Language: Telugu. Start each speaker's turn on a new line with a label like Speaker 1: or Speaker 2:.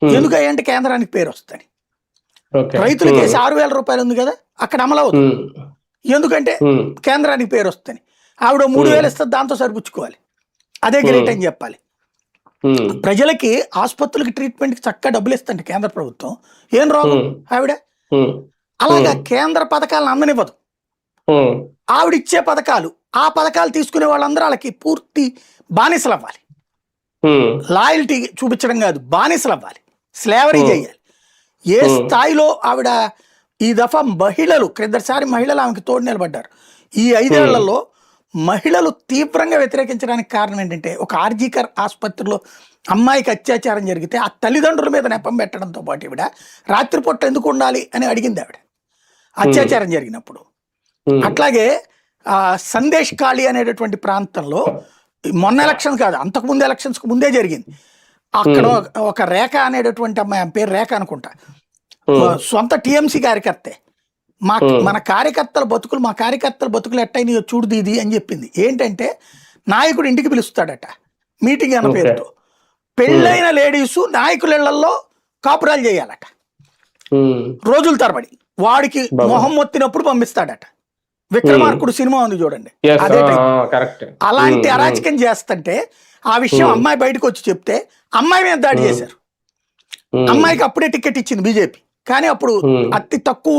Speaker 1: ఎందుకంటే కేంద్రానికి పేరు వస్తుంది. రైతులకి వేసి 6,000 రూపాయలు ఉంది కదా, అక్కడ అమలు అవుతుంది. ఎందుకంటే కేంద్రానికి పేరు వస్తుంది. ఆవిడ 3,000 ఇస్తుంది, దాంతో సరిపుచ్చుకోవాలి. అదే గ్రేట్ అని చెప్పాలి. ప్రజలకి ఆసుపత్రులకి ట్రీట్మెంట్కి చక్కగా డబ్బులు ఇస్తుంది కేంద్ర ప్రభుత్వం. ఏం రోగం ఆవిడ? అలాగా కేంద్ర పథకాలను అందనివ్వదు. ఆవిడిచ్చే పథకాలు, ఆ పథకాలు తీసుకునే వాళ్ళందరూ వాళ్ళకి పూర్తి బానిసలు అవ్వాలి. లాయల్టీ చూపించడం కాదు, బానిసలు అవ్వాలి, స్లేవరీ చేయాలి. ఏ స్థాయిలో ఆవిడ ఈ దఫా మహిళలు, క్రిందసారి మహిళలు ఆమెకి తోడు నిలబడ్డారు. ఈ 5 ఏళ్లలో మహిళలు తీవ్రంగా వ్యతిరేకించడానికి కారణం ఏంటంటే, ఒక ఆర్జీకర్ ఆసుపత్రిలో అమ్మాయికి అత్యాచారం జరిగితే ఆ తల్లిదండ్రుల మీద నెపం పెట్టడంతో పాటు ఈవిడ రాత్రిపూట ఎందుకు ఉండాలి అని అడిగింది ఆవిడ అత్యాచారం జరిగినప్పుడు. అట్లాగే సందేశ్ ఖాళీ అనేటటువంటి ప్రాంతంలో మొన్న ఎలక్షన్ కాదు, అంతకుముందు ఎలక్షన్స్కి ముందే జరిగింది. అక్కడ ఒక రేఖ అనేటటువంటి అమ్మాయి, ఆమె పేరు రేఖ అనుకుంటా, సొంత టీఎంసీ కార్యకర్తే, మన కార్యకర్తల బతుకులు, మా కార్యకర్తల బతుకులు ఎట్టయినాయో చూడు దీది అని చెప్పింది. ఏంటంటే నాయకుడు ఇంటికి పిలుస్తాడట మీటింగ్ అన్న పేరుతో, పెళ్ళైన లేడీసు నాయకుల ఇళ్లలో కాపురాలు చేయాలట రోజుల తరబడి. వాడికి మొహం మొత్తినప్పుడు పంపిస్తాడట. విక్రమార్కుడు సినిమా ఉంది చూడండి, అదే అలాంటి అరాచకం చేస్తుంటే ఆ విషయం అమ్మాయి బయటకు వచ్చి చెప్తే అమ్మాయి మీద దాడి చేశారు. అమ్మాయికి అప్పుడే టికెట్ ఇచ్చింది బీజేపీ, కానీ అప్పుడు అతి తక్కువ